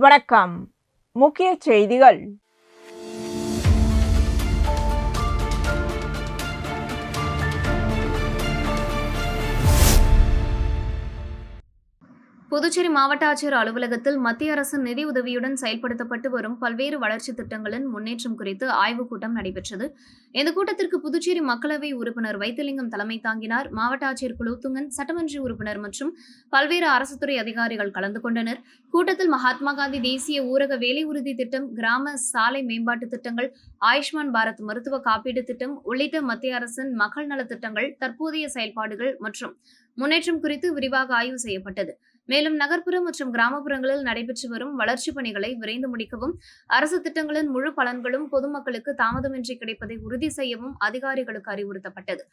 வணக்கம். முக்கிய செய்திகள். புதுச்சேரி மாவட்ட ஆட்சியர் அலுவலகத்தில் மத்திய அரசின் நிதி உதவியுடன் செயல்படுத்தப்பட்டு வரும் பல்வேறு வளர்ச்சித் திட்டங்களின் முன்னேற்றம் குறித்து ஆய்வுக் கூட்டம் நடைபெற்றது. இந்த கூட்டத்திற்கு புதுச்சேரி மக்களவை உறுப்பினர் வைத்திலிங்கம் தலைமை தாங்கினார். மாவட்ட ஆட்சியர் குலோத்துங்கன், சட்டமன்ற உறுப்பினர் மற்றும் பல்வேறு அரசுத்துறை அதிகாரிகள் கலந்து கொண்டனர். கூட்டத்தில் மகாத்மா காந்தி தேசிய ஊரக வேலை உறுதி திட்டம், கிராம சாலை மேம்பாட்டு திட்டங்கள், ஆயுஷ்மான் பாரத் மருத்துவ காப்பீடு திட்டம் உள்ளிட்ட மத்திய அரசின் மக்கள் நலத் திட்டங்கள், தற்போதைய செயல்பாடுகள் மற்றும் முன்னேற்றம் குறித்து விரிவாக ஆய்வு செய்யப்பட்டது. மேலும் நகர்ப்புற மற்றும் கிராமப்புறங்களில் நடைபெற்று வரும் வளர்ச்சிப் பணிகளை விரைந்து முடிக்கவும், அரசு திட்டங்களின் முழு பலன்களும் பொதுமக்களுக்கு தாமதமின்றி கிடைப்பதை உறுதி செய்யவும் அதிகாரிகளுக்கு அறிவுறுத்தப்பட்டது.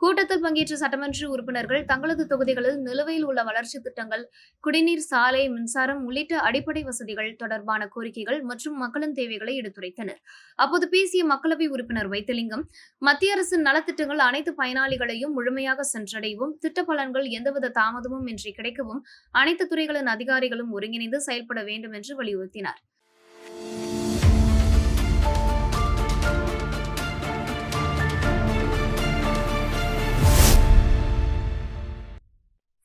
கூட்டத்தில் பங்கேற்ற சட்டமன்ற உறுப்பினர்கள் தங்களது தொகுதிகளில் நிலுவையில் உள்ள வளர்ச்சித் திட்டங்கள், குடிநீர், சாலை, மின்சாரம் உள்ளிட்ட அடிப்படை வசதிகள் தொடர்பான கோரிக்கைகள் மற்றும் மக்களின் தேவைகளை எடுத்துரைத்தனர். அப்போது பேசிய மக்களவை உறுப்பினர் வைத்திலிங்கம், மத்திய அரசின் நலத்திட்டங்கள் அனைத்து பயனாளிகளையும் முழுமையாக சென்றடையவும், திட்ட பலன்கள் எந்தவித தாமதமும் இன்றி கிடைக்கவும் அனைத்து துறைகளின் அதிகாரிகளும் ஒருங்கிணைந்து செயல்பட வேண்டும் என்று வலியுறுத்தினார்.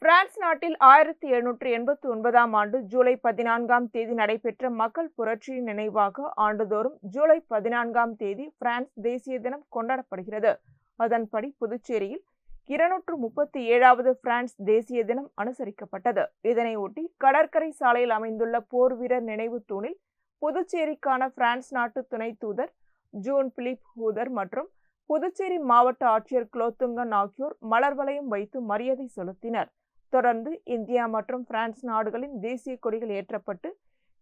பிரான்ஸ் நாட்டில் 1789ஆம் ஆண்டு ஜூலை 14ஆம் தேதி நடைபெற்ற மக்கள் புரட்சியின் நினைவாக ஆண்டுதோறும் ஜூலை 14ஆம் தேதி பிரான்ஸ் தேசிய தினம் கொண்டாடப்படுகிறது. அதன்படி புதுச்சேரியில் 237வது பிரான்ஸ் தேசிய தினம் அனுசரிக்கப்பட்டது. இதனையொட்டி கடற்கரை சாலையில் அமைந்துள்ள போர் வீரர் நினைவு தூணில் புதுச்சேரிக்கான பிரான்ஸ் நாட்டு துணை தூதர் ஜூன் பிலிப் ஹூதர் மற்றும் புதுச்சேரி மாவட்ட ஆட்சியர் குலோத்துங்கன் ஆகியோர் மலர் வளையம் வைத்து மரியாதை செலுத்தினர். தொடர்ந்து இந்தியா மற்றும் பிரான்ஸ் நாடுகளின் தேசிய கொடிகள் ஏற்றப்பட்டு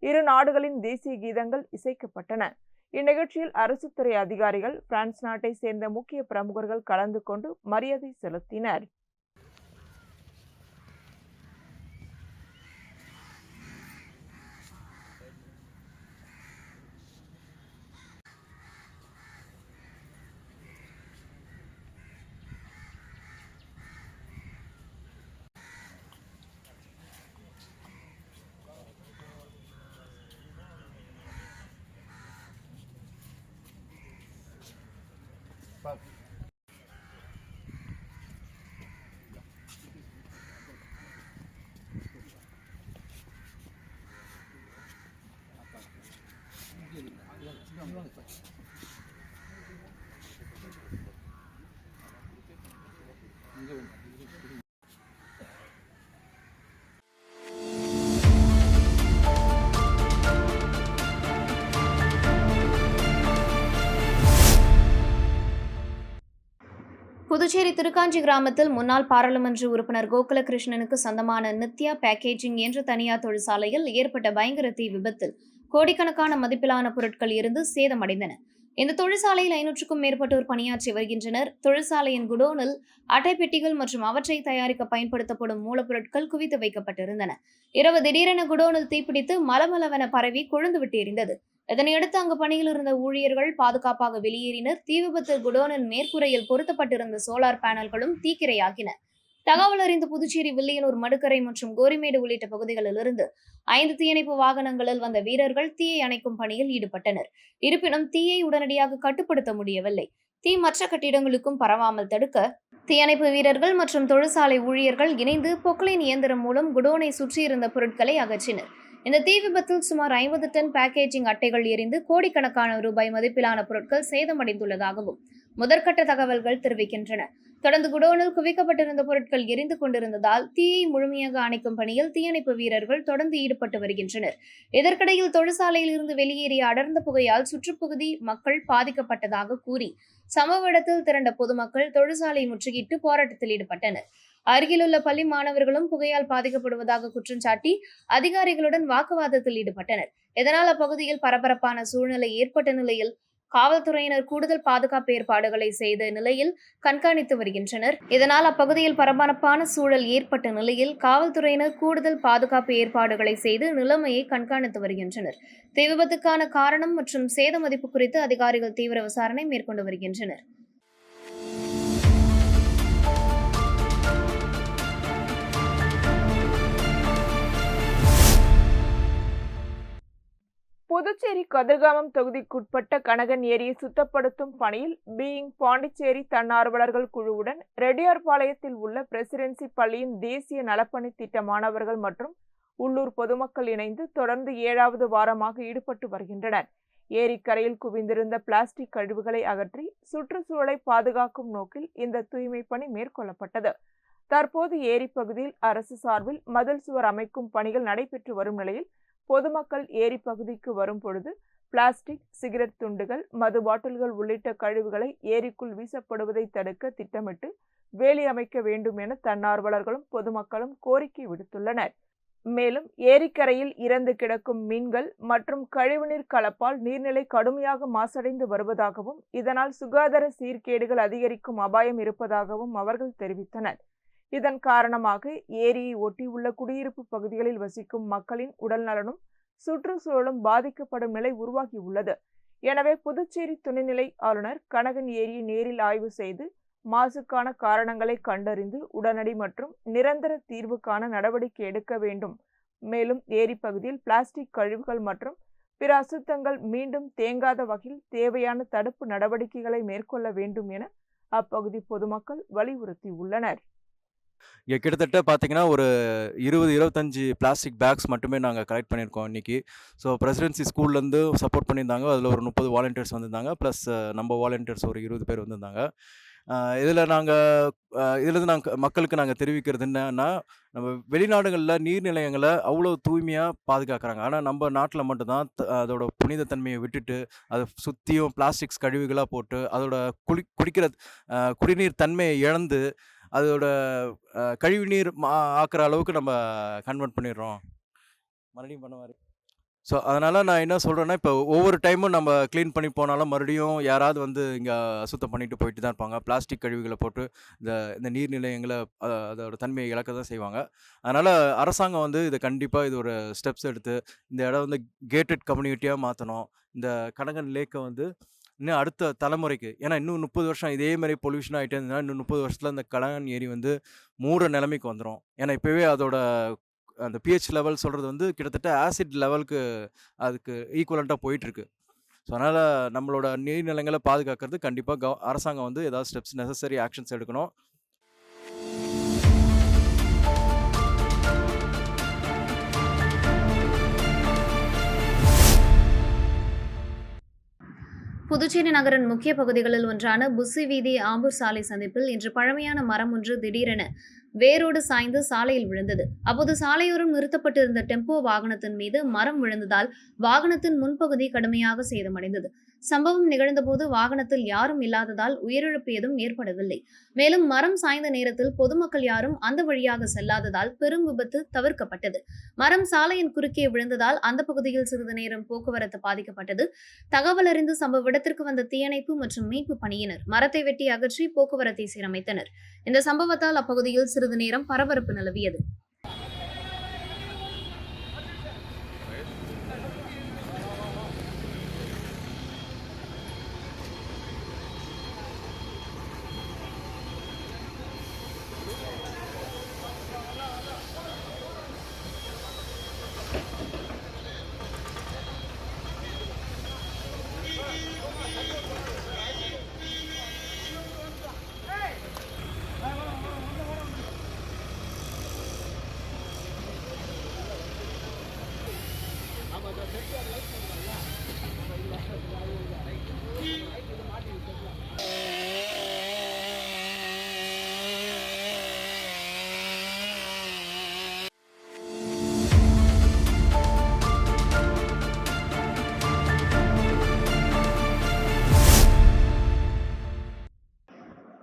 இரு நாடுகளின் தேசிய கீதங்கள் இசைக்கப்பட்டன. இந்நிகழ்ச்சியில் அரசுத்துறை அதிகாரிகள், பிரான்ஸ் நாட்டை சேர்ந்த முக்கிய பிரமுகர்கள் கலந்து கொண்டு மரியாதை செலுத்தினர். புதுச்சேரி திருக்காஞ்சி கிராமத்தில் முன்னாள் பாராளுமன்ற உறுப்பினர் கோகுலகிருஷ்ணனுக்கு சொந்தமான நித்யா பேக்கேஜிங் என்ற தனியார் தொழிற்சாலையில் ஏற்பட்ட பயங்கர தீ விபத்தில் கோடிக்கணக்கான மதிப்பிலான பொருட்கள் இருந்து சேதமடைந்தன. இந்த தொழிற்சாலையில் 500க்கும் மேற்பட்டோர் பணியாற்றி வருகின்றனர். தொழிற்சாலையின் குடோனில் அட்டை பெட்டிகள் மற்றும் அவற்றை தயாரிக்க பயன்படுத்தப்படும் மூலப்பொருட்கள் குவித்து வைக்கப்பட்டிருந்தன. இரவு திடீரென குடோனில் தீப்பிடித்து மலமளவென பரவி கொழுந்துவிட்டு எரிந்தது. இதனையடுத்து அங்கு பணியில் இருந்த ஊழியர்கள் பாதுகாப்பாக வெளியேறினர். தீ விபத்தில் குடோனின் மேற்கூரையில் பொருத்தப்பட்டிருந்த சோலார் பேனல்களும் தீக்கிரையாகின. தகவல் அறிந்த புதுச்சேரி வில்லியனூர், மடுக்கரை மற்றும் கோரிமேடு உள்ளிட்ட பகுதிகளிலிருந்து 5 தீயணைப்பு வாகனங்களில் வந்த வீரர்கள் தீயை அணைக்கும் பணியில் ஈடுபட்டனர். இருப்பினும் தீயை உடனடியாக கட்டுப்படுத்த முடியவில்லை. தீ மற்ற கட்டிடங்களுக்கும் பரவாமல் தடுக்க தீயணைப்பு வீரர்கள் மற்றும் தொழிற்சாலை ஊழியர்கள் இணைந்து பொக்லைன் இயந்திரம் மூலம் குடோனை சுற்றியிருந்த பொருட்களை அகற்றினர். இந்த தீ விபத்தில் சுமார் 50 டன் பேக்கேஜிங் அட்டைகள் எரிந்து கோடிக்கணக்கான ரூபாய் மதிப்பிலான பொருட்கள் சேதமடைந்துள்ளதாகவும் முதற்கட்ட தகவல்கள் தெரிவிக்கின்றன. தொடர்ந்து குடோனில் குவிக்கப்பட்டிருந்த பொருட்கள் எரிந்து கொண்டிருந்ததால் தீயை முழுமையாக அணைக்கும் பணியில் தீயணைப்பு வீரர்கள் தொடர்ந்து ஈடுபட்டு வருகின்றனர். இதற்கிடையில் தொழிற்சாலையில் இருந்து வெளியேறிய அடர்ந்த புகையால் சுற்றுப்பகுதி மக்கள் பாதிக்கப்பட்டதாக கூறி சம்பவ இடத்தில் திரண்ட பொதுமக்கள் தொழிற்சாலையை முற்றுகையிட்டு போராட்டத்தில் ஈடுபட்டனர். அருகிலுள்ள பள்ளி மாணவர்களும் புகையால் பாதிக்கப்படுவதாக குற்றம் சாட்டி அதிகாரிகளுடன் வாக்குவாதத்தில் ஈடுபட்டனர். இதனால் அப்பகுதியில் பரபரப்பான சூழ்நிலை ஏற்பட்ட நிலையில் காவல்துறையினர் கூடுதல் பாதுகாப்பு ஏற்பாடுகளை செய்த நிலையில் கண்காணித்து வருகின்றனர். இதனால் அப்பகுதியில் பரபரப்பான சூழல் ஏற்பட்ட நிலையில் காவல்துறையினர் கூடுதல் பாதுகாப்பு ஏற்பாடுகளை செய்து நிலைமையை கண்காணித்து வருகின்றனர். தீ விபத்துக்கான காரணம் மற்றும் சேத மதிப்பு குறித்து அதிகாரிகள் தீவிர விசாரணை மேற்கொண்டு வருகின்றனர். புதுச்சேரி கதிர்காமம் தொகுதிக்குட்பட்ட கனகன் ஏரியை சுத்தப்படுத்தும் பணியில் பீயிங் பாண்டிச்சேரி தன்னார்வலர்கள் குழுவுடன் ரெட்டியார்பாளையத்தில் உள்ள பிரசிடென்சி பள்ளியின் தேசிய நலப்பணி திட்ட மாணவர்கள் மற்றும் உள்ளூர் பொதுமக்கள் இணைந்து தொடர்ந்து 7வது வாரமாக ஈடுபட்டு வருகின்றனர். ஏரிக்கரையில் குவிந்திருந்த பிளாஸ்டிக் கழிவுகளை அகற்றி சுற்றுச்சூழலை பாதுகாக்கும் நோக்கில் இந்த தூய்மை பணி மேற்கொள்ளப்பட்டது. தற்போது ஏரி பகுதியில் அரசு சார்பில் மதில் சுவர் அமைக்கும் பணிகள் நடைபெற்று வரும் நிலையில் பொதுமக்கள் ஏரி பகுதிக்கு வரும் பொழுது பிளாஸ்டிக், சிகரெட் துண்டுகள், மது பாட்டில்கள் உள்ளிட்ட கழிவுகளை ஏரிக்குள் வீசப்படுவதை தடுக்க திட்டமிட்டு வேலி அமைக்க வேண்டும் என தன்னார்வலர்களும் பொதுமக்களும் கோரிக்கை விடுத்துள்ளனர். மேலும் ஏரிக்கரையில் இறந்து கிடக்கும் மீன்கள் மற்றும் கழிவுநீர் கலப்பால் நீர்நிலை கடுமையாக மாசடைந்து வருவதாகவும் இதனால் சுகாதார சீர்கேடுகள் அதிகரிக்கும் அபாயம் இருப்பதாகவும் அவர்கள் தெரிவித்தனர். இதன் காரணமாக ஏரியை ஒட்டியுள்ள குடியிருப்பு பகுதிகளில் வசிக்கும் மக்களின் உடல் நலனும் சுற்றுச்சூழலும் பாதிக்கப்படும் நிலை உருவாகியுள்ளது. எனவே புதுச்சேரி துணைநிலை ஆளுநர் கனகன் ஏரியை நேரில் ஆய்வு செய்து மாசுக்கான காரணங்களை கண்டறிந்து உடனடி மற்றும் நிரந்தர தீர்வு காண நடவடிக்கை எடுக்க வேண்டும். மேலும் ஏரி பகுதியில் பிளாஸ்டிக் கழிவுகள் மற்றும் பிற அசுத்தங்கள் மீண்டும் தேங்காத வகையில் தேவையான தடுப்பு நடவடிக்கைகளை மேற்கொள்ள வேண்டும் என அப்பகுதி பொதுமக்கள் வலியுறுத்தியுள்ளனர். இங்கே கிட்டத்தட்ட பார்த்தீங்கன்னா ஒரு 20-25 பிளாஸ்டிக் பேக்ஸ் மட்டுமே நாங்கள் கலெக்ட் பண்ணியிருக்கோம் இன்றைக்கி. ஸோ பிரசிடென்சி ஸ்கூல்லேருந்து சப்போர்ட் பண்ணியிருந்தாங்க. அதில் ஒரு 30 வாலண்டியர்ஸ் வந்திருந்தாங்க. ப்ளஸ் நம்ம வாலண்டியர்ஸ் ஒரு 20 பேர் வந்திருந்தாங்க. இதிலேருந்து மக்களுக்கு நாங்கள் தெரிவிக்கிறது என்னன்னா, நம்ம வெளிநாடுகளில் நீர்நிலையங்களை அவ்வளோ தூய்மையாக பாதுகாக்கிறாங்க. ஆனால் நம்ம நாட்டில் மட்டும்தான் அதோட புனிதத்தன்மையை விட்டுட்டு அதை சுற்றியும் பிளாஸ்டிக்ஸ் கழிவுகளாக போட்டு அதோட குடிக்கிற குடிநீர் தன்மையை இழந்து அதோட கழிவுநீர் ஆக்குற அளவுக்கு நம்ம கன்வெர்ட் பண்ணிடுறோம். மறுபடியும் பண்ணுவார். ஸோ அதனால் நான் என்ன சொல்கிறேன்னா, இப்போ ஒவ்வொரு டைமும் நம்ம க்ளீன் பண்ணி போனாலும் மறுபடியும் யாராவது வந்து இங்கே அசுத்தம் பண்ணிட்டு போயிட்டு தான் இருப்பாங்க. பிளாஸ்டிக் கழிவுகளை போட்டு இந்த நீர்நிலையங்களை அதோட தன்மையை இழக்க தான் செய்வாங்க. அதனால் அரசாங்கம் வந்து இதை கண்டிப்பாக இது ஒரு ஸ்டெப்ஸ் எடுத்து இந்த இடம் வந்து கேட்டட் கம்யூனிட்டியாக மாற்றணும். இந்த கனகன் லேக்கை வந்து இன்னும் அடுத்த தலைமுறைக்கு, ஏன்னா இன்னும் 30 வருஷம் இதே மாதிரி பொல்யூஷன் ஆகிட்டே இருந்ததுன்னா இன்னும் 30 வருஷத்தில் இந்த கனகன் ஏரி வந்து மூடுற நிலைமைக்கு வந்துடும். ஏன்னா இப்போவே அதோட அந்த pH லெவல் சொல்கிறது வந்து கிட்டத்தட்ட ஆசிட் லெவலுக்கு அதுக்கு ஈக்குவலண்ட்டாக போயிட்டுருக்கு. ஸோ அதனால் நம்மளோட நீர்நிலைகளை பாதுகாக்கிறது கண்டிப்பாக அரசாங்கம் வந்து ஏதாவது ஸ்டெப்ஸ் நெசசரி ஆக்ஷன்ஸ் எடுக்கணும். புதுச்சேரி நகரின் முக்கிய பகுதிகளில் ஒன்றான புஸ்ஸி வீதி ஆம்பூர் சாலை சந்திப்பில் இன்று பழமையான மரம் ஒன்று திடீரென வேரோடு சாய்ந்து சாலையில் விழுந்தது. அப்போது சாலையோரம் நிறுத்தப்பட்டிருந்த டெம்போ வாகனத்தின் மீது மரம் விழுந்ததால் வாகனத்தின் முன்பகுதி கடுமையாக சேதமடைந்தது. சம்பவம் நிகழ்ந்தபோது வாகனத்தில் யாரும் இல்லாததால் உயிரிழப்பு எதுவும் ஏற்படவில்லை. மேலும் மரம் சாய்ந்த நேரத்தில் பொதுமக்கள் யாரும் அந்த வழியாக செல்லாததால் பெரும் விபத்து தவிர்க்கப்பட்டது. மரம் சாலையின் குறுக்கே விழுந்ததால் அந்த பகுதியில் சிறிது நேரம் போக்குவரத்து பாதிக்கப்பட்டது. தகவல் அறிந்து சம்பவ இடத்திற்கு வந்த தீயணைப்பு மற்றும் மீட்பு பணியினர் மரத்தை வெட்டி அகற்றி போக்குவரத்தை சீரமைத்தனர். இந்த சம்பவத்தால் அப்பகுதியில் சிறிது நேரம் பரபரப்பு நிலவியது.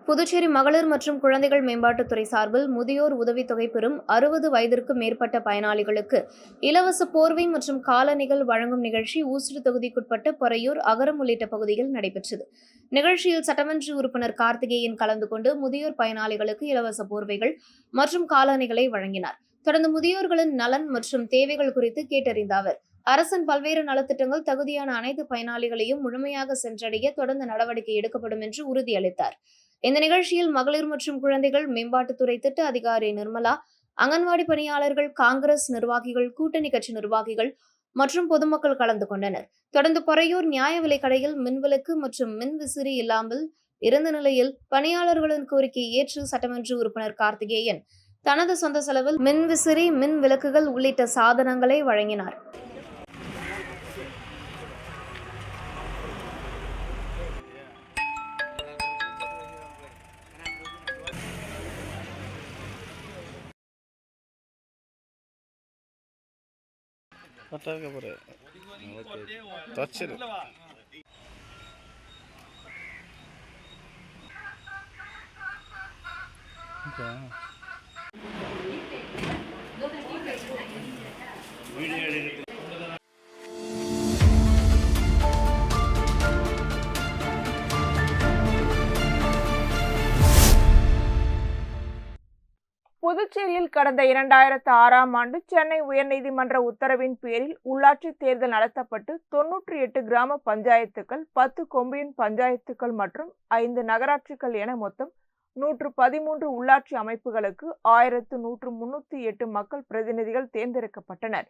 புதுச்சேரி மகளிர் மற்றும் குழந்தைகள் மேம்பாட்டுத்துறை சார்பில் முதியோர் உதவித்தொகை பெறும் 60 வயதிற்கு மேற்பட்ட பயனாளிகளுக்கு இலவச போர்வை மற்றும் காலணிகள் வழங்கும் நிகழ்ச்சி ஊசுடு தொகுதிக்குட்பட்ட பொறையூர், அகரம் உள்ளிட்ட பகுதியில் நடைபெற்றது. நிகழ்ச்சியில் சட்டமன்ற உறுப்பினர் கார்த்திகேயன் கலந்து கொண்டு முதியோர் பயனாளிகளுக்கு இலவச போர்வைகள் மற்றும் காலணிகளை வழங்கினார். தொடர்ந்து முதியோர்களின் நலன் மற்றும் தேவைகள் குறித்து கேட்டறிந்த அவர், அரசின் பல்வேறு நலத்திட்டங்கள் தகுதியான அனைத்து பயனாளிகளையும் முழுமையாக சென்றடைய தொடர்ந்து நடவடிக்கை எடுக்கப்படும் என்று உறுதியளித்தார். இந்த நிகழ்ச்சியில் மகளிர் மற்றும் குழந்தைகள் மேம்பாட்டுத்துறை திட்ட அதிகாரி நிர்மலா, அங்கன்வாடி பணியாளர்கள், காங்கிரஸ் நிர்வாகிகள், கூட்டணி கட்சி நிர்வாகிகள், மற்றும் பொதுமக்கள் கலந்து கொண்டனர். தொடர்ந்து பொறையூர் நியாய விலைக் கடையில் மின்விளக்கு மற்றும் மின் விசிறி இல்லாமல் இருந்த நிலையில் பணியாளர்களின் கோரிக்கையை ஏற்று சட்டமன்ற உறுப்பினர் கார்த்திகேயன் தனது சொந்த செலவில் மின் விசிறி, மின் விளக்குகள் உள்ளிட்ட சாதனங்களை வழங்கினார். புதுச்சேரியில் கடந்த 2006ஆம் ஆண்டு சென்னை உயர்நீதிமன்ற உத்தரவின் பேரில் உள்ளாட்சி தேர்தல் நடத்தப்பட்டு 98 கிராம பஞ்சாயத்துக்கள், 10 கொம்யூன் பஞ்சாயத்துக்கள் மற்றும் 5 நகராட்சிகள் என மொத்தம் 113 உள்ளாட்சி அமைப்புகளுக்கு 1138 மக்கள் பிரதிநிதிகள் தேர்ந்தெடுக்கப்பட்டனர்.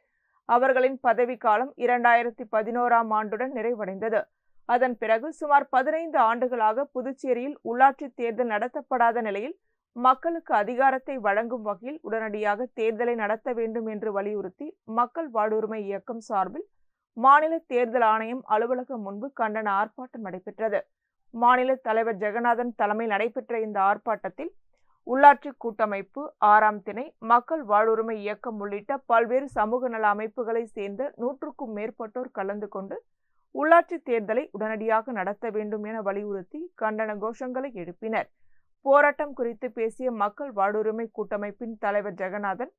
அவர்களின் பதவிக்காலம் 2011ஆம் ஆண்டுடன் நிறைவடைந்தது. அதன் பிறகு சுமார் 15 ஆண்டுகளாக புதுச்சேரியில் உள்ளாட்சி தேர்தல் நடத்தப்படாத நிலையில் மக்களுக்கு அதிகாரத்தை வழங்கும் வகையில் உடனடியாக தேர்தலை நடத்த வேண்டும் என்று வலியுறுத்தி மக்கள் வாழ்வுரிமை இயக்கம் சார்பில் மாநில தேர்தல் ஆணையம் அலுவலகம் முன்பு கண்டன ஆர்ப்பாட்டம் நடைபெற்றது. மாநில தலைவர் ஜெகநாதன் தலைமையில் நடைபெற்ற இந்த ஆர்ப்பாட்டத்தில் உள்ளாட்சி கூட்டமைப்பு, 6ஆம் திணை, மக்கள் வாழ்வுரிமை இயக்கம் உள்ளிட்ட பல்வேறு சமூக நல அமைப்புகளை சேர்ந்த 100க்கும் மேற்பட்டோர் கலந்து கொண்டு உள்ளாட்சி தேர்தலை உடனடியாக நடத்த வேண்டும் என வலியுறுத்தி கண்டன கோஷங்களை எழுப்பினர். போராட்டம் குறித்து பேசிய மக்கள் வாழ்வுரிமை கூட்டமைப்பின் தலைவர் ஜெகநாதன்,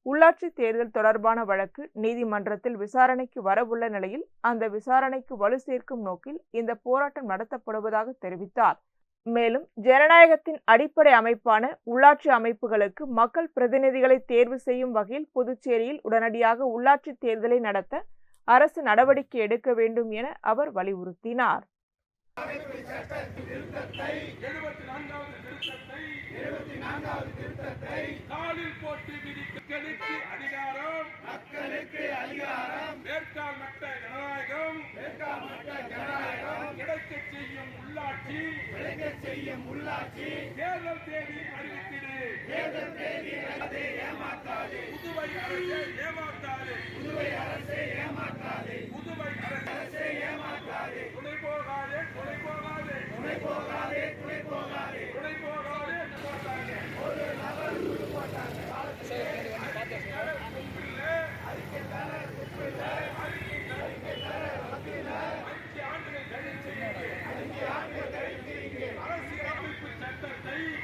உள்ளாட்சி தேர்தல் தொடர்பான வழக்கு நீதிமன்றத்தில் விசாரணைக்கு வரவுள்ள நிலையில் அந்த விசாரணைக்கு வலு சேர்க்கும் நோக்கில் இந்த போராட்டம் நடத்தப்படுவதாக தெரிவித்தார். மேலும் ஜனநாயகத்தின் அடிப்படை அமைப்பான உள்ளாட்சி அமைப்புகளுக்கு மக்கள் பிரதிநிதிகளை தேர்வு செய்யும் வகையில் புதுச்சேரியில் உடனடியாக உள்ளாட்சி தேர்தலை நடத்த அரசு நடவடிக்கை எடுக்க வேண்டும் என அவர் வலியுறுத்தினார். காலில் போட்டு விதிக்கு அதிகாரம், மக்களுக்கு அதிகாரம், மேற்கால் மட்ட ஜனநாயகம், கிடைக்கச் செய்யும் உள்ளாட்சி, தேர்தல் தேதி அறிவித்திடு, ஏமாற்றாது, புதுவை அரசை ஏமாற்றாது, துணை போகாதே,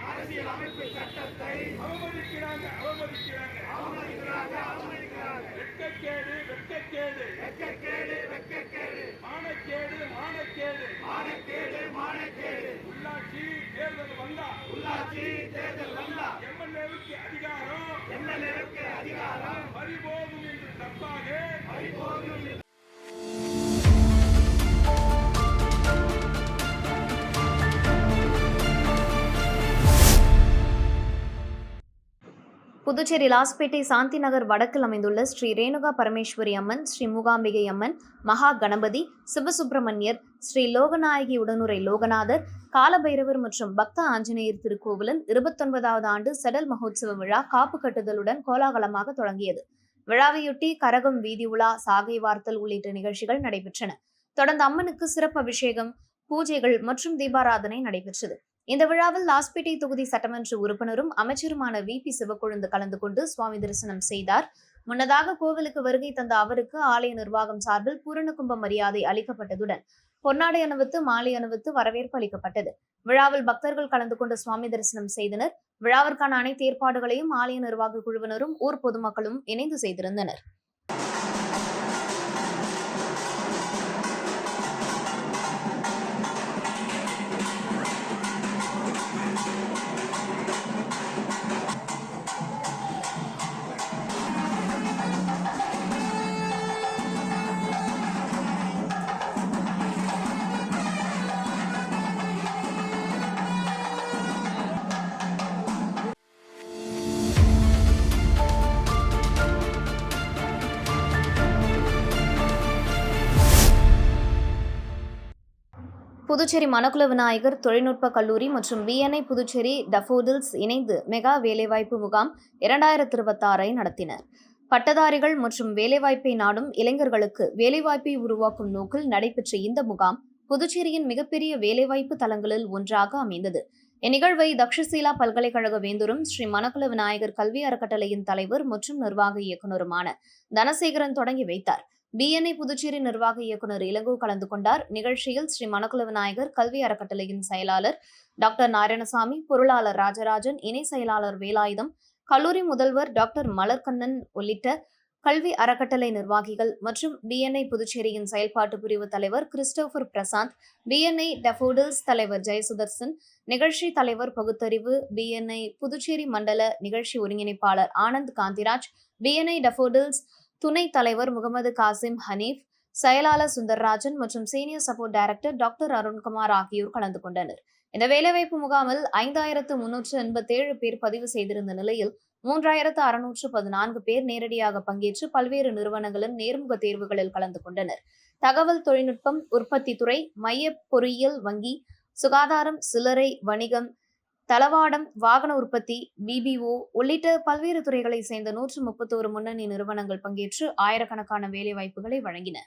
அரசியலமைப்பு சட்டத்தை அவமதிக்கிறாங்க. வெட்கக்கேடு, மானக்கேடு. உள்ளாட்சி தேர்தல் வந்தா எம்எல்ஏவுக்கு அதிகாரம் பறிபோகும் என்று தப்பாக புதுச்சேரி லாஸ்பேட்டை சாந்தி நகர் வடக்கில் அமைந்துள்ள ஸ்ரீ ரேணுகா பரமேஸ்வரி அம்மன், ஸ்ரீ மூகாம்பிகை அம்மன், மகா கணபதி, சிவசுப்பிரமணியர், ஸ்ரீ லோகநாயகி உடனுரை லோகநாதர், காலபைரவர் மற்றும் பக்த ஆஞ்சநேயர் திருக்கோவிலின் 29வது ஆண்டு செடல் மகோத்சவ விழா காப்பு கட்டுதலுடன் கோலாகலமாக தொடங்கியது. விழாவையொட்டி கரகம், வீதி உலா, சாகை வார்த்தல் உள்ளிட்ட நிகழ்ச்சிகள் நடைபெற்றன. தொடர்ந்து அம்மனுக்கு சிறப்பு அபிஷேகம், பூஜைகள் மற்றும் தீபாராதனை நடைபெற்றது. இந்த விழாவில் லாஸ்பேட்டை தொகுதி சட்டமன்ற உறுப்பினரும் அமைச்சருமான VP சிவக்கொழுந்து கலந்து கொண்டு சுவாமி தரிசனம் செய்தார். முன்னதாக கோவிலுக்கு வருகை தந்த அவருக்கு ஆலய நிர்வாகம் சார்பில் பூரண கும்ப மரியாதை அளிக்கப்பட்டதுடன் பொன்னாடை அணிவித்து மாலை அணிவித்து வரவேற்பு அளிக்கப்பட்டது. விழாவில் பக்தர்கள் கலந்து கொண்டு சுவாமி தரிசனம் செய்தனர். விழாவிற்கான அனைத்து ஏற்பாடுகளையும் ஆலய நிர்வாக குழுவினரும் ஊர் பொதுமக்களும் இணைந்து செய்திருந்தனர். புதுச்சேரி மணக்குள விநாயகர் தொழில்நுட்ப கல்லூரி மற்றும் பிஎன்ஐ புதுச்சேரி டஃபோடில்ஸ் இணைந்து மெகா வேலைவாய்ப்பு முகாம் 2026 நடத்தினர். பட்டதாரிகள் மற்றும் வேலைவாய்ப்பை நாடும் இளைஞர்களுக்கு வேலைவாய்ப்பை உருவாக்கும் நோக்கில் நடைபெற்ற இந்த முகாம் புதுச்சேரியின் மிகப்பெரிய வேலைவாய்ப்பு தலங்களில் ஒன்றாக அமைந்தது. இந்நிகழ்வை தக்ஷசீலா பல்கலைக்கழக வேந்தரும் ஸ்ரீ மணக்குள விநாயகர் கல்வி அறக்கட்டளையின் தலைவர் மற்றும் நிர்வாக இயக்குநருமான தனசேகரன் தொடங்கி வைத்தார். பிஎன்ஐ புதுச்சேரி நிர்வாக இயக்குநர் இளங்கோ கலந்து கொண்டார். நிகழ்ச்சியில் ஸ்ரீ மணக்குள விநாயகர் கல்வி அறக்கட்டளையின் செயலாளர் டாக்டர் நாராயணசாமி, பொருளாளர் ராஜராஜன், இணை செயலாளர் வேலாயுதம், கல்லூரி முதல்வர் டாக்டர் மலர்கண்ணன் உள்ளிட்ட கல்வி அறக்கட்டளை நிர்வாகிகள் மற்றும் பிஎன்ஐ புதுச்சேரியின் செயல்பாட்டு பிரிவு தலைவர் கிறிஸ்டோபர் பிரசாந்த், பிஎன்ஐ டஃபோடில்ஸ் தலைவர் ஜெயசுதர்சன், நிகழ்ச்சி தலைவர் பகுத்தறிவு, பிஎன்ஐ புதுச்சேரி மண்டல நிகழ்ச்சி ஒருங்கிணைப்பாளர் ஆனந்த் காந்திராஜ், பிஎன்ஐ டஃபோடில்ஸ் துணைத் தலைவர் முகமது காசிம் ஹனீப், செயலாளர் சுந்தர்ராஜன் மற்றும் senior support director doctor Arunkumar ஆகியோர் கலந்து கொண்டனர். இந்த வேலைவாய்ப்பு முகாமில் 5387 பேர் பதிவு செய்திருந்த நிலையில் 3614 பேர் நேரடியாக பங்கேற்று பல்வேறு நிறுவனங்களின் நேர்முக தேர்வுகளில் கலந்து கொண்டனர். தகவல் தொழில்நுட்பம், உற்பத்தி துறை, மைய பொறியியல், வங்கி, சுகாதாரம், சில்லறை வணிகம், தளவாடம், வாகன உற்பத்தி, பிபிஓ உள்ளிட்ட பல்வேறு துறைகளை சேர்ந்த 131 முன்னணி நிறுவனங்கள் பங்கேற்று ஆயிரக்கணக்கான வேலைவாய்ப்புகளை வழங்கின.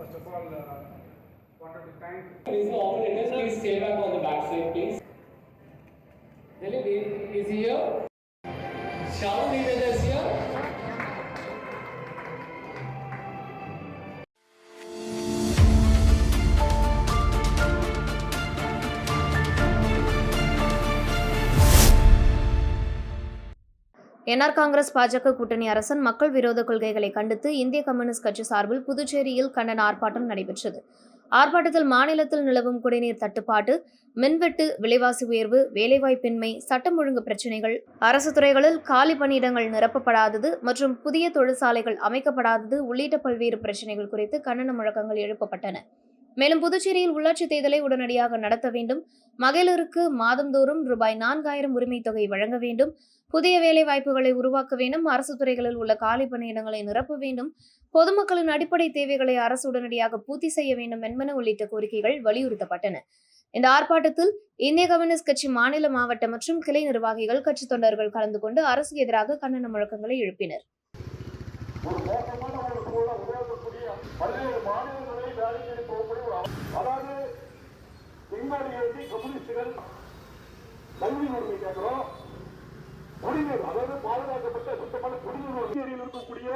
First of all, wanted to thank Is the operators, please stay back on the back side, please. Dilip is here. Shaun Neeraj is here. NR Congress பாஜக கூட்டணி அரசின் மக்கள் விரோத கொள்கைகளை கண்டித்து இந்திய கம்யூனிஸ்ட் கட்சி சார்பில் புதுச்சேரியில் கண்டன ஆர்ப்பாட்டம் நடைபெற்றது. ஆர்ப்பாட்டத்தில் மாநிலத்தில் நிலவும் குடிநீர் தட்டுப்பாடு, மின்வெட்டு, விலைவாசி உயர்வு, வேலைவாய்ப்பின்மை, சட்டம் ஒழுங்கு பிரச்சினைகள், அரசு துறைகளில் காலி பணியிடங்கள் நிரப்பப்படாதது மற்றும் புதிய தொழிற்சாலைகள் அமைக்கப்படாதது உள்ளிட்ட பல்வேறு பிரச்சினைகள் குறித்து கண்டன முழக்கங்கள் எழுப்பப்பட்டன. மேலும் புதுச்சேரியில் உள்ளாட்சி தேர்தலை உடனடியாக நடத்த வேண்டும், மகளிருக்கு மாதந்தோறும் ரூபாய் 4000 உரிமைத் தொகை வழங்க வேண்டும், புதிய வேலை வாய்ப்புகளை உருவாக்க வேண்டும், அரசு துறைகளில் உள்ள காலி பணியிடங்களை நிரப்ப வேண்டும், பொதுமக்களின் அடிப்படை தேவைகளை அரசு உடனடியாக பூர்த்தி செய்ய வேண்டும் என்பன உள்ளிட்ட கோரிக்கைகள் வலியுறுத்தப்பட்டன. இந்த ஆர்ப்பாட்டத்தில் இந்திய கம்யூனிஸ்ட் கட்சி மாநில, மாவட்ட மற்றும் கிளை நிர்வாகிகள், கட்சி தொண்டர்கள் கலந்து கொண்டு அரசுக்கு எதிராக கண்டன முழக்கங்களை எழுப்பினர். குடிநீர், அதாவது பாதுகாக்கப்பட்ட சுத்தமான குடிநீர் இருக்கக்கூடிய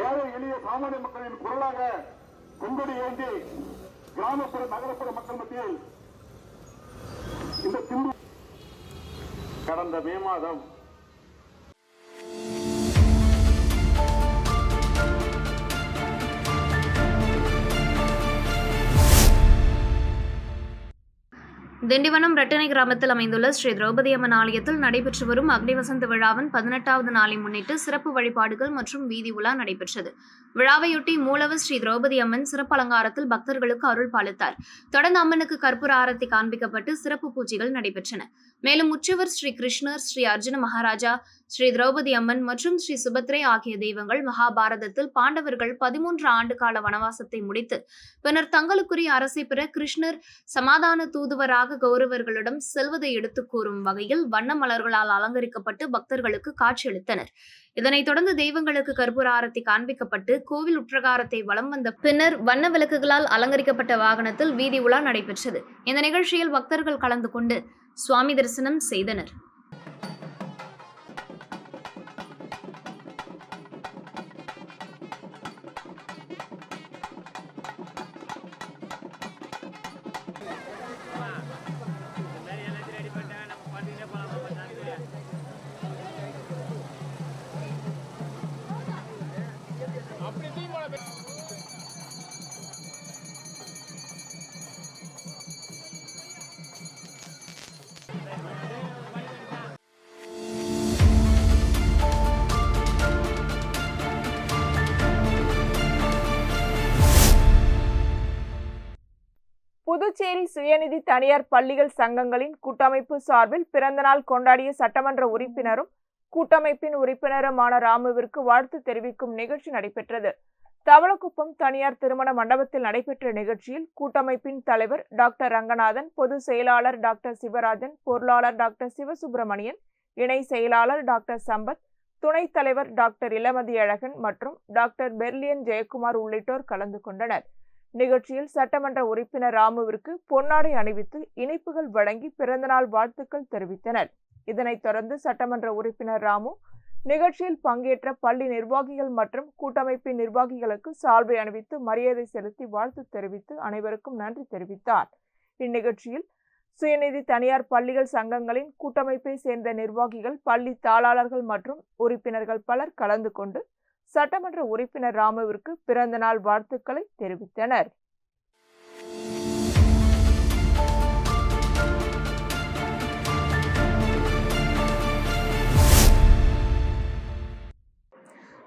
ஏழை எளிய சாமானிய மக்களின் குரலாக கொங்கொடி ஏந்தி கிராமப்புற நகரப்புற மக்கள் மத்தியில் இந்த கடந்த மே மாதம் திண்டிவனம் ரெட்டனை கிராமத்தில் அமைந்துள்ள ஸ்ரீ திரௌபதி அம்மன் ஆலயத்தில் நடைபெற்று வரும் அக்னிவசந்த விழாவின் 18வது நாளை முன்னிட்டு சிறப்பு வழிபாடுகள் மற்றும் வீதி உலா நடைபெற்றது. விழாவையொட்டி மூலவர் ஸ்ரீ திரௌபதி அம்மன் சிறப்பு அலங்காரத்தில் பக்தர்களுக்கு அருள் பாலித்தார். தொடர்ந்து அம்மனுக்கு கற்பூர ஆரத்தி காண்பிக்கப்பட்டு சிறப்பு பூஜைகள் நடைபெற்றன. மேலும் உற்சவர் ஸ்ரீ கிருஷ்ணர், ஸ்ரீ அர்ஜுன மகாராஜா, ஸ்ரீ திரௌபதி அம்மன் மற்றும் ஸ்ரீ சுபத்ரே ஆகிய தெய்வங்கள் மகாபாரதத்தில் பாண்டவர்கள் 13 ஆண்டு கால வனவாசத்தை முடித்து பின்னர் தங்களுக்குரிய அரசை பெற கிருஷ்ணர் சமாதான தூதுவராக கௌரவர்களிடம் செல்வதை எடுத்துக் கூறும் வகையில் வண்ண மலர்களால் அலங்கரிக்கப்பட்டு பக்தர்களுக்கு காட்சியளித்தனர். இதனைத் தொடர்ந்து தெய்வங்களுக்கு கற்பூர ஆரத்தி காண்பிக்கப்பட்டு கோவில் உட்பிரகாரத்தை வலம் வந்த பின்னர் வண்ண விளக்குகளால் அலங்கரிக்கப்பட்ட வாகனத்தில் வீதி உலா நடைபெற்றது. இந்த நிகழ்ச்சியில் பக்தர்கள் கலந்து கொண்டு சுவாமி தரிசனம் செய்தனர். புதுச்சேரி சுயநிதி தனியார் பள்ளிகள் சங்கங்களின் கூட்டமைப்பு சார்பில் பிறந்தநாள் கொண்டாடிய சட்டமன்ற உறுப்பினரும் கூட்டமைப்பின் உறுப்பினருமான ராமுவிற்கு வாழ்த்து தெரிவிக்கும் நிகழ்ச்சி நடைபெற்றது. தவளக்குப்பம் தனியார் திருமண மண்டபத்தில் நடைபெற்ற நிகழ்ச்சியில் கூட்டமைப்பின் தலைவர் டாக்டர் ரங்கநாதன், பொதுச் செயலாளர் டாக்டர் சிவராஜன், பொருளாளர் டாக்டர் சிவசுப்பிரமணியன், இணை செயலாளர் டாக்டர் சம்பத், துணைத் தலைவர் டாக்டர் இளமதி அழகன் மற்றும் டாக்டர் பெர்லியன் ஜெயக்குமார் உள்ளிட்டோர் கலந்து கொண்டனர். நிகழ்ச்சியில் சட்டமன்ற உறுப்பினர் ராமுவிற்கு பொன்னாடை அணிவித்து இனிப்புகள் வழங்கி பிறந்தநாள் வாழ்த்துக்கள் தெரிவித்தனர். இதனைத் தொடர்ந்து சட்டமன்ற உறுப்பினர் ராமு நிகழ்ச்சியில் பங்கேற்ற பள்ளி நிர்வாகிகள் மற்றும் கூட்டமைப்பின் நிர்வாகிகளுக்கு சால்வை அணிவித்து மரியாதை செலுத்தி வாழ்த்து தெரிவித்து அனைவருக்கும் நன்றி தெரிவித்தார். இந்நிகழ்ச்சியில் சுயநிதி தனியார் பள்ளிகள் சங்கங்களின் கூட்டமைப்பை சேர்ந்த நிர்வாகிகள், பள்ளி தாளாளர்கள் மற்றும் உறுப்பினர்கள் பலர் கலந்து கொண்டு சட்டமன்ற உறுப்பினர் ராமுவிற்கு பிறந்த நாள் வாழ்த்துக்களை தெரிவித்தனர்.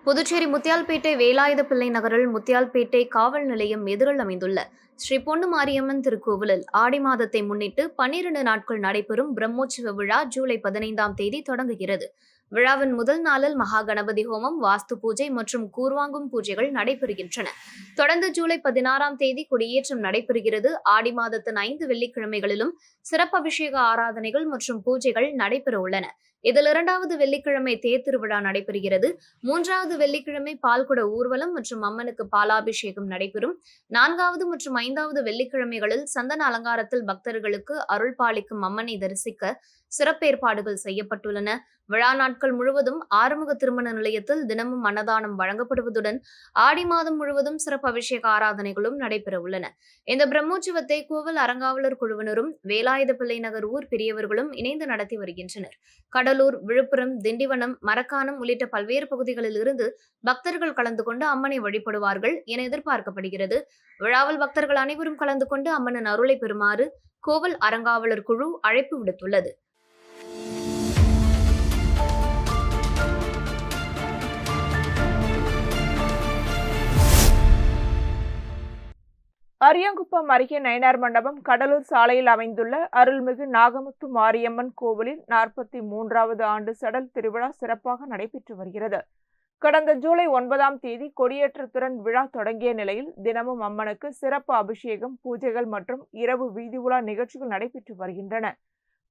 புதுச்சேரி முத்தியால்பேட்டை வேலாயுத பிள்ளை நகரில் முத்தியால்பேட்டை காவல் நிலையம் எதிரில் அமைந்துள்ள ஸ்ரீ பொன்னு மாரியம்மன் திருக்கோவிலில் ஆடி மாதத்தை முன்னிட்டு 12 நாட்கள் நடைபெறும் பிரம்மோற்சவ விழா ஜூலை 15ஆம் தேதி தொடங்குகிறது. விழாவின் முதல் நாளில் மகா கணபதி ஹோமம், வாஸ்து பூஜை மற்றும் கூர்வாங்கும் பூஜைகள் நடைபெறுகின்றன. தொடர்ந்து ஜூலை 16ஆம் தேதி கொடியேற்றம் நடைபெறுகிறது. ஆடி மாதத்தின் 5 வெள்ளிக்கிழமைகளிலும் சிறப்பு அபிஷேக ஆராதனைகள் மற்றும் பூஜைகள் நடைபெற உள்ளன. இதில் 2வது வெள்ளிக்கிழமை தேர் திருவிழா நடைபெறுகிறது. 3வது வெள்ளிக்கிழமை பால்குட ஊர்வலம் மற்றும் அம்மனுக்கு பாலாபிஷேகம் நடைபெறும். 4வது மற்றும் 5வது வெள்ளிக்கிழமைகளில் சந்தன அலங்காரத்தில் பக்தர்களுக்கு அருள் பாலிக்கும் அம்மனை தரிசிக்க சிறப்பேற்பாடுகள் செய்யப்பட்டுள்ளன. விழா நாட்கள் முழுவதும் ஆறுமுக திருமண நிலையத்தில் தினமும் அன்னதானம் வழங்கப்படுவதுடன் ஆடி மாதம் முழுவதும் சிறப்பு அபிஷேக ஆராதனைகளும் நடைபெற உள்ளன. இந்த பிரம்மோற்சவத்தை கோவில் அறங்காவலர் குழுவினரும் வேலாயுத பிள்ளை நகர் ஊர் பெரியவர்களும் இணைந்து நடத்தி வருகின்றனர். கடலூர், விழுப்புரம், திண்டிவனம், மரக்காணம் உள்ளிட்ட பல்வேறு பகுதிகளில் இருந்து பக்தர்கள் கலந்து கொண்டு அம்மனை வழிபடுவார்கள் என எதிர்பார்க்கப்படுகிறது. விழாவில் பக்தர்கள் அனைவரும் கலந்து கொண்டு அம்மனின் அருளை பெறுமாறு கோவில் அறங்காவலர் குழு அழைப்பு விடுத்துள்ளது. அரியாங்குப்பம் அருகே நயினார் மண்டபம் கடலூர் சாலையில் அமைந்துள்ள அருள்மிகு நாகமுத்து மாரியம்மன் கோவிலில் 43வது ஆண்டு சடல் திருவிழா சிறப்பாக நடைபெற்று வருகிறது. கடந்த ஜூலை 9ஆம் தேதி கொடியேற்றத்துடன் விழா தொடங்கிய நிலையில் தினமும் அம்மனுக்கு சிறப்பு அபிஷேகம், பூஜைகள் மற்றும் இரவு வீதி உலா நிகழ்ச்சிகள் நடைபெற்று வருகின்றன.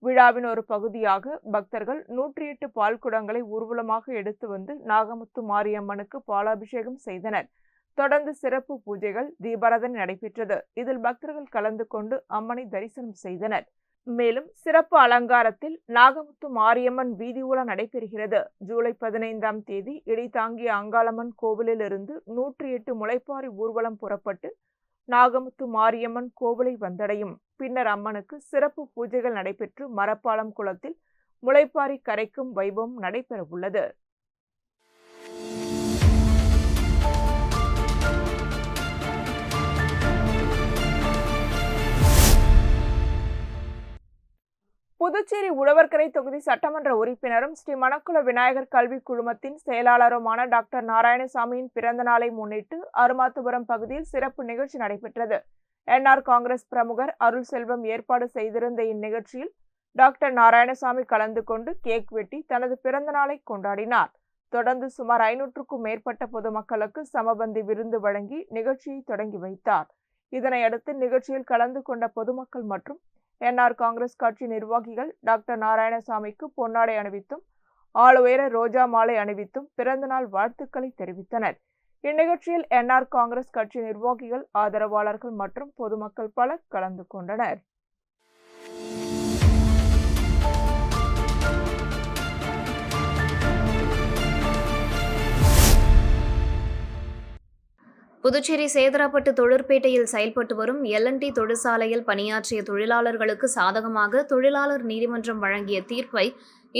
விழாவின் ஒரு பகுதியாக பக்தர்கள் 108 பால் குடங்களை ஊர்வலமாக எடுத்து வந்து நாகமுத்து மாரியம்மனுக்கு பாலாபிஷேகம் செய்தனர். தொடர்ந்து சிறப்பு பூஜைகள், தீபாராதனை நடைபெற்றது. இதில் பக்தர்கள் கலந்து கொண்டு அம்மனை தரிசனம் செய்தனர். மேலும் சிறப்பு அலங்காரத்தில் நாகமுத்து மாரியம்மன் வீதி உலா நடைபெறுகிறது. ஜூலை 15ஆம் தேதி இடைத்தாங்கிய அங்காளம்மன் கோவிலில் இருந்து 108 முளைப்பாரி ஊர்வலம் புறப்பட்டு நாகமுத்து மாரியம்மன் கோவிலை வந்தடையும். பின்னர் அம்மனுக்கு சிறப்பு பூஜைகள் நடைபெற்று மரப்பாலம் குளத்தில் முளைப்பாரி கரைக்கும் வைபவம் நடைபெற உள்ளது. புதுச்சேரி உழவர்கரை தொகுதி சட்டமன்ற உறுப்பினரும் ஸ்ரீ மணக்குள விநாயகர் கல்வி குழுமத்தின் செயலாளருமான டாக்டர் நாராயணசாமியின் பிறந்த நாளை முன்னிட்டு அருமாத்துபுரம் பகுதியில் சிறப்பு நிகழ்ச்சி நடைபெற்றது. NR காங்கிரஸ் பிரமுகர் அருள் செல்வம் ஏற்பாடு செய்திருந்த இந்நிகழ்ச்சியில் டாக்டர் நாராயணசாமி கலந்து கொண்டு கேக் வெட்டி தனது பிறந்த நாளை கொண்டாடினார். தொடர்ந்து சுமார் 500க்கும் மேற்பட்ட பொதுமக்களுக்கு சமபந்தி விருந்து வழங்கி நிகழ்ச்சியை தொடங்கி வைத்தார். இதனையடுத்து நிகழ்ச்சியில் கலந்து கொண்ட பொதுமக்கள் மற்றும் NR காங்கிரஸ் கட்சி நிர்வாகிகள் டாக்டர் நாராயணசாமிக்கு பொன்னாடை அணிவித்தும் ஆளுயர ரோஜா மாலை அணிவித்தும் பிறந்தநாள் வாழ்த்துக்களை தெரிவித்தனர். இந்நிகழ்ச்சியில் NR காங்கிரஸ் கட்சி நிர்வாகிகள், ஆதரவாளர்கள் மற்றும் பொதுமக்கள் பலர் கலந்து கொண்டனர். புதுச்சேரி சேதராப்பட்டு தொழிற்பேட்டையில் செயல்பட்டு வரும் L&T தொழிற்சாலையில் பணியாற்றிய தொழிலாளர்களுக்கு சாதகமாக தொழிலாளர் நீதிமன்றம் வழங்கிய தீர்ப்பை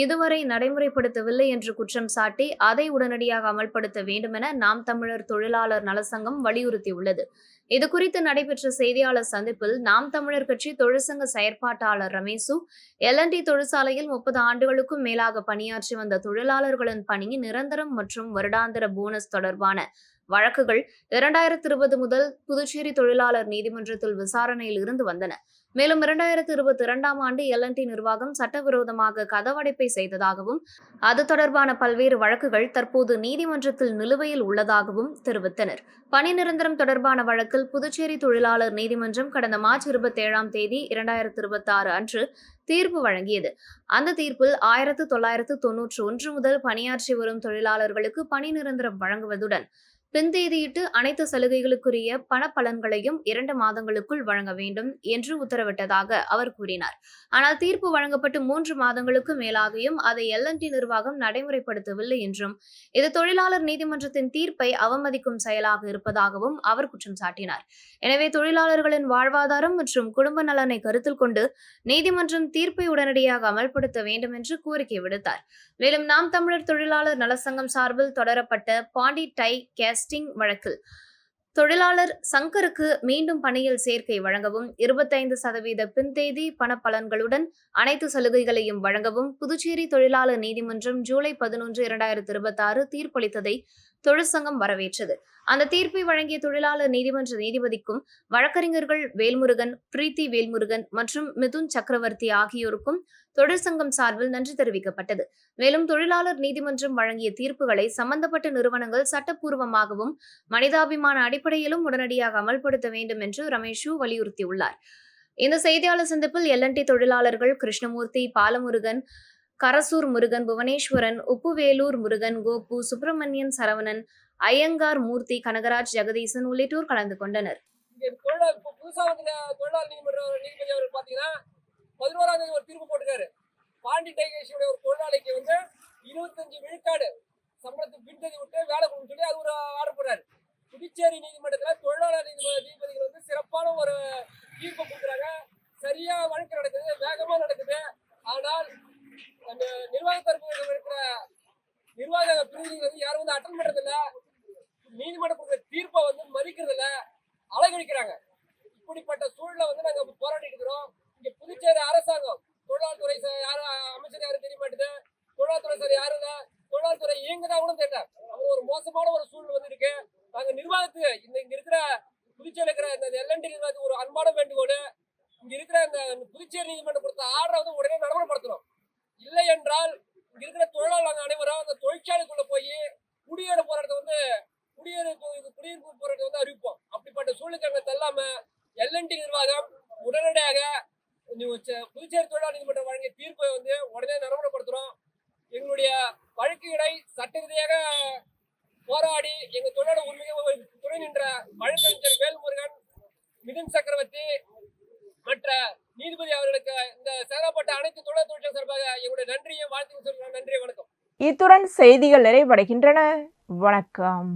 இதுவரை நடைமுறைப்படுத்தவில்லை என்று குற்றம் சாட்டி அதை உடனடியாக அமல்படுத்த வேண்டுமென நாம் தமிழர் தொழிலாளர் நலசங்கம் வலியுறுத்தியுள்ளது. இதுகுறித்து நடைபெற்ற செய்தியாளர் சந்திப்பில் நாம் தமிழர் கட்சி தொழிற்சங்க செயற்பாட்டாளர் ரமேசு, L&T தொழிற்சாலையில் 30 ஆண்டுகளுக்கும் மேலாக பணியாற்றி வந்த தொழிலாளர்களின் பணி நிரந்தரம் மற்றும் வருடாந்திர போனஸ் தொடர்பான வழக்குகள் 2020 முதல் புதுச்சேரி தொழிலாளர் நீதிமன்றத்தில் விசாரணையில் இருந்து வந்தன. மேலும் 2022ஆம் ஆண்டு L&T நிர்வாகம் சட்டவிரோதமாக கதவடைப்பை செய்ததாகவும் அது தொடர்பான பல்வேறு வழக்குகள் தற்போது நீதிமன்றத்தில் நிலுவையில் உள்ளதாகவும் தெரிவித்தனர். பணி நிரந்தரம் தொடர்பான வழக்கில் புதுச்சேரி தொழிலாளர் நீதிமன்றம் கடந்த மார்ச் 27ஆம் தேதி 2026 அன்று தீர்ப்பு வழங்கியது. அந்த தீர்ப்பில் 1991 முதல் பணியாற்றி வரும் தொழிலாளர்களுக்கு பணி நிரந்தரம் வழங்குவதுடன் பின்தேதியிட்டு அனைத்து சலுகைகளுக்குரிய பண பலன்களையும் 2 மாதங்களுக்குள் வழங்க வேண்டும் என்று உத்தரவிட்டதாக அவர் கூறினார். ஆனால் தீர்ப்பு வழங்கப்பட்டு 3 மாதங்களுக்கு மேலாகியும் அதை L&T நிர்வாகம் நடைமுறைப்படுத்தவில்லை என்றும் இது தொழிலாளர் நீதிமன்றத்தின் தீர்ப்பை அவமதிக்கும் செயலாக இருப்பதாகவும் அவர் குற்றம் சாட்டினார். எனவே தொழிலாளர்களின் வாழ்வாதாரம் மற்றும் குடும்ப நலனை கருத்தில் கொண்டு நீதிமன்றம் தீர்ப்பை உடனடியாக அமல்படுத்த வேண்டும் என்று கோரிக்கை விடுத்தார். மேலும் நாம் தமிழர் தொழிலாளர் நலசங்கம் சார்பில் தொடரப்பட்ட பாண்டி டை கேஸ்டிங் வழக்கில் தொழிலாளர் சங்கருக்கு மீண்டும் பணியில் சேர்க்கை வழங்கவும் 25% பின்தேதி பண பலன்களுடன் அனைத்து சலுகைகளையும் வழங்கவும் புதுச்சேரி தொழிலாளர் நீதிமன்றம் ஜூலை 11, 2026 தீர்ப்பளித்ததை தொழிற்சங்கம் வரவேற்றது. அந்த தீர்ப்பை வழங்கிய தொழிலாளர் நீதிமன்ற நீதிபதிக்கும் வழக்கறிஞர்கள் வேல்முருகன், பிரீத்தி வேல்முருகன் மற்றும் மிதுன் சக்கரவர்த்தி ஆகியோருக்கும் தொழிற்சங்கம் சார்பில் நன்றி தெரிவிக்கப்பட்டது. மேலும் தொழிலாளர் நீதிமன்றம் வழங்கிய தீர்ப்புகளை சம்பந்தப்பட்ட நிறுவனங்கள் சட்டப்பூர்வமாகவும் மனிதாபிமான அடிப்படையிலும் உடனடியாக அமல்படுத்த வேண்டும் என்று ரமேஷ் வலியுறுத்தியுள்ளார். இந்த செய்தியாளர் சந்திப்பில் L&T தொழிலாளர்கள் கிருஷ்ணமூர்த்தி, பாலமுருகன், கரசூர் முருகன், புவனேஸ்வரன், உப்புவேலூர் முருகன், கோபு, சுப்பிரமணியன், சரவணன், ஐயங்கார் மூர்த்தி, கனகராஜ், ஜெகதீசன் உள்ளிட்டோர் கலந்து கொண்டனர். புதுசா வந்து தொழிலாளர் நீதிபதி அவர் பாத்தீங்கன்னா 11ஆம் தேதி ஒரு தீர்ப்பு போட்டுக்காரு. பாண்டி டைகேஷனுடைய ஒரு தொழிலாளிக்கு வந்து 25 விழுக்காடு சம்பளத்துக்கு பின்தேதி விட்டு வேலை கொடுன்னு சொல்லி அது ஒரு ஆர்டர் போடுறாரு. புதுச்சேரி நீதிமன்றத்தில் தொழிலாளர் நீதிபதிகள் வந்து சிறப்பான ஒரு தீர்ப்பு கொடுக்குறாங்க. சரியா வழக்கு நடக்குது, வேகமா நடக்குது. ஆனால் அந்த நிர்வாக தரப்பு இருக்கிற நிர்வாக பிரிவுகள் வந்து யாரும் வந்து அட்டன் பண்றது இல்ல, நீதிமன்றம் கொடுக்குற தீர்ப்பை வந்து மதிக்கிறது இல்ல, அலங்கழிக்கிறாங்க. இப்படிப்பட்ட சூழலை வந்து நாங்க போராடிட்டு இருக்கிறோம். இங்க புதுச்சேரி அரசாங்கம் தொழிலாளர் துறை யாரும் அமைச்சர் யாரும் தெரிய மாட்டேது, தொழிலாளர் துறை சார் யாரும் இல்ல, தொழிலாளர் துறை இயங்குதான் கூட தெரியல. அது ஒரு மோசமான ஒரு சூழல் வந்து இருக்கு. நாங்க நிர்வாகத்துக்கு இங்க இருக்கிற புதுச்சேரி இருக்கிற இந்த L&T நிர்வாகத்துக்கு ஒரு அன்பான வேண்டுகோள், இங்க இருக்கிற இந்த புதுச்சேரி நீதிமன்றம் கொடுத்த ஆர்டரை வந்து உடனே நடைமுறைப்படுத்தணும். இல்லை என்றால் இங்க இருக்கிற தொழிலாளர்கள் அனைவரும் அந்த தொழிற்சாலைக்குள்ள போய் குடியேறு போராட்டத்தை வந்து குடியிருப்பு போராட்டத்தை வந்து அறிவிப்போம். அப்படிப்பட்ட சூழ்நிலை அங்க தள்ளாம L&T நிர்வாகம் உடனடியாக புதுச்சேரி தொழிலாளர் நீதிமன்றம் வழங்கிய தீர்ப்பை வந்து உடனே நடைமுறைப்படுத்துறோம். எங்களுடைய வழக்குகளை சட்ட ரீதியாக போராடி எங்க தொழிலாளர் உரிமையை துணை நின்ற வழக்கறிஞர் வேல்முருகன், மிதுன் சக்கரவர்த்தி மற்ற நீதிபதி அவர்களுக்கு இந்த செயல்பட்ட அனைத்து தொழிலாளர் தொழிற்சங்க சார்பாக எங்களுடைய நன்றியை வாழ்த்து சொல்கிறேன். நன்றி, வணக்கம். இத்துடன் செய்திகள் நிறைவடைகின்றன. வணக்கம்.